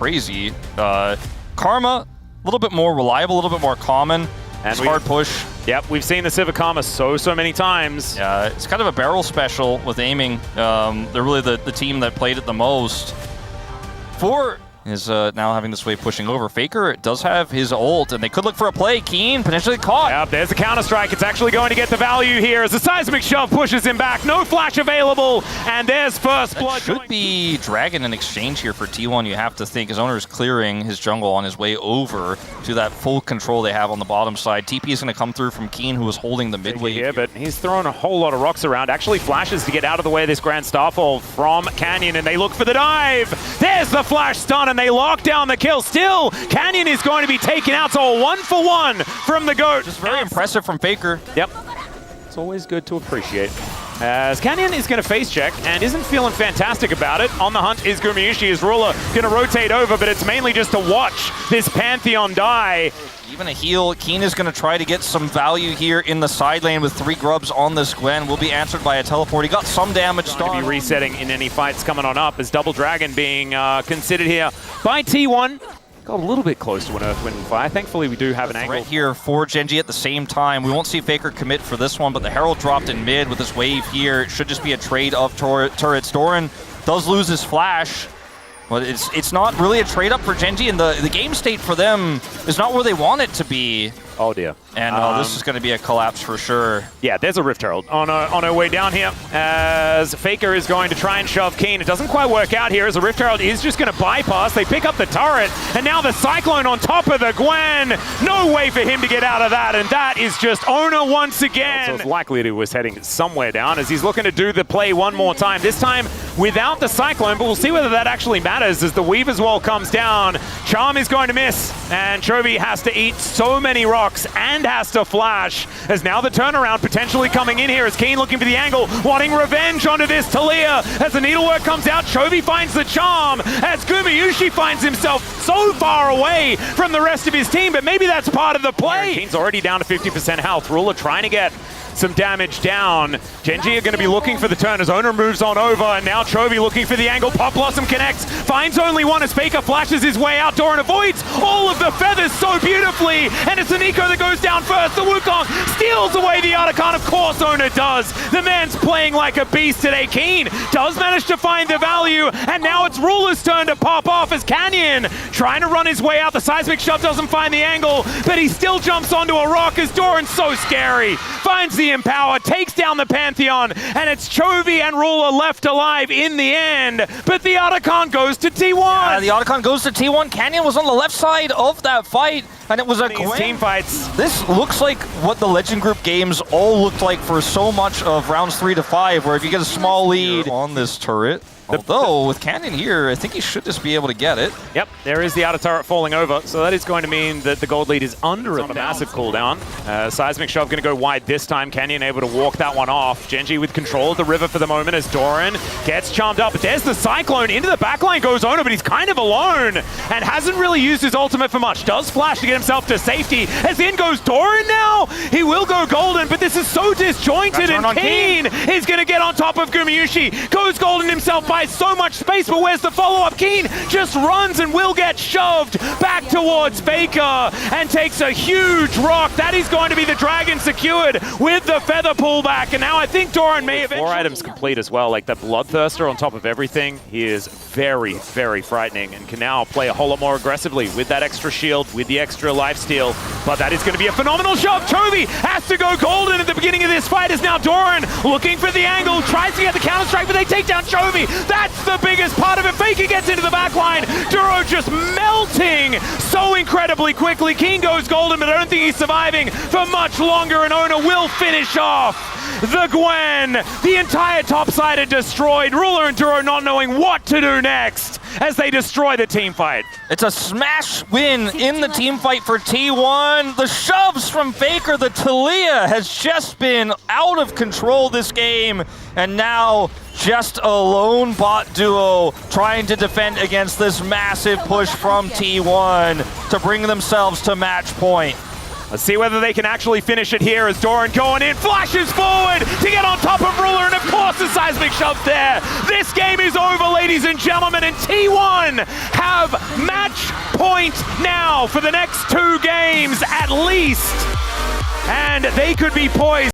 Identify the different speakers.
Speaker 1: crazy. Karma, a little bit more reliable, a little bit more common. And hard push.
Speaker 2: Yep, we've seen the Civic Karma so many times.
Speaker 1: Yeah, it's kind of a barrel special with aiming. They're really the team that played it the most. Four is now having this wave pushing over. Faker does have his ult, and they could look for a play. Keen potentially caught.
Speaker 2: Yep, there's the counter-strike. It's actually going to get the value here as the seismic shove pushes him back. No flash available, and there's first blood.
Speaker 1: Should be Dragon in exchange here for T1, you have to think. His owner is clearing his jungle on his way over to that full control they have on the bottom side. TP is going to come through from Keen, who was holding the mid wave
Speaker 2: here, but he's throwing a whole lot of rocks around. Actually flashes to get out of the way of this Grand Starfall from Canyon, and they look for the dive. There's the flash stun, and they lock down the kill. Still, Canyon is going to be taken out, so a 1-for-1 from the GOAT.
Speaker 1: Just very impressive from Faker.
Speaker 2: Yep. It's always good to appreciate. As Canyon is going to face check and isn't feeling fantastic about it. On the hunt is Gumayushi. His ruler going to rotate over, but it's mainly just to watch this Pantheon die.
Speaker 1: Even a heal. Keen is going to try to get some value here in the side lane with 3 grubs on this Gwen. Will be answered by a teleport. He got some damage.
Speaker 2: Going to be resetting in any fights coming on up as Double Dragon being considered here by T1. Got a little bit close to an Earth, Wind, and Fire. Thankfully, we do have an angle
Speaker 1: here for Gen.G at the same time. We won't see Faker commit for this one, but the Herald dropped in mid with this wave here. It should just be a trade of turrets. Doran does lose his flash, but it's not really a trade up for Gen.G, and the game state for them is not where they want it to be.
Speaker 2: Oh dear.
Speaker 1: And this is going to be a collapse for sure.
Speaker 2: Yeah, there's a Rift Herald on our way down here as Faker is going to try and shove Keen. It doesn't quite work out here as the Rift Herald is just going to bypass. They pick up the turret, and now the Cyclone on top of the Gwen. No way for him to get out of that, and that is just Owner once again. So it's likely he was heading somewhere down as he's looking to do the play one more time. This time without the Cyclone, but we'll see whether that actually matters as the Weaver's Wall comes down. Charm is going to miss, and Chovy has to eat so many rocks and has to flash, as now the turnaround potentially coming in here as Keen looking for the angle, wanting revenge onto this Talia. As the needlework comes out, Chovy finds the charm, as Gumayushi finds himself so far away from the rest of his team, but maybe that's part of the play. Keen's already down to 50% health. Ruler trying to get some damage down. Gen.G are going to be looking for the turn as Owner moves on over, and now Chovy looking for the angle. Pop Blossom connects, finds only one as Faker flashes his way out. Doran avoids all of the feathers so beautifully, and it's the Nico that goes down first. The Wukong steals away the Otacon. Of course Owner does. The man's playing like a beast today. Keen does manage to find the value, and now it's Ruler's turn to pop off as Canyon trying to run his way out. The seismic shove doesn't find the angle, but he still jumps onto a rock as Doran's so scary. Finds the Empower, takes down the Pantheon, and it's Chovy and Ruler left alive in the end, but the Otacon goes to T1.
Speaker 1: The Otacon goes to T1. Canyon was on the left side of that fight, and it was a
Speaker 2: team fights.
Speaker 1: This looks like what the Legend Group games all looked like for so much of rounds 3 to 5, where if you get a small lead on this turret, although with Canyon here, I think he should just be able to get it.
Speaker 2: Yep, there is the outer turret falling over, so that is going to mean that the gold lead is under a massive cooldown. Seismic Shove going to go wide this time. Canyon able to walk that one off. Gen.G with control of the river for the moment as Doran gets charmed up. But there's the Cyclone into the backline goes Owner, but he's kind of alone and hasn't really used his ultimate for much. Does flash to get himself to safety as in goes Doran now. He will go golden, but this is so disjointed, and Keen is going to get on top of Gumayushi. Goes golden himself by so much space, but where's the follow-up? Keen just runs and will get shoved back towards Faker and takes a huge rock. That is going to be the Dragon secured with the feather pullback, and now I think Doran may have 4 items complete as well, like that Bloodthirster on top of everything. He is very, very frightening and can now play a whole lot more aggressively with that extra shield, with the extra lifesteal, but that is going to be a phenomenal shove. Chovy has to go golden at the beginning of this fight as now Doran looking for the angle, tries to get the counter-strike, but they take down Chovy. That's the biggest part of it. Faker gets into the back line. Duro just melting so incredibly quickly. Keen goes golden, but I don't think he's surviving for much longer, and Owner will finish off the Gwen. The entire top side are destroyed. Ruler and Duro not knowing what to do next as they destroy the team fight.
Speaker 1: It's a smash win in the team fight for T1. The shoves from Faker, the Talia has just been out of control this game, and now just a lone bot duo trying to defend against this massive push from T1 to bring themselves to match point.
Speaker 2: Let's see whether they can actually finish it here as Doran going in, flashes forward to get on top of Ruler, and of course the seismic shove there. This game is over, ladies and gentlemen, and T1 have match point now for the next 2 games at least. And they could be poised.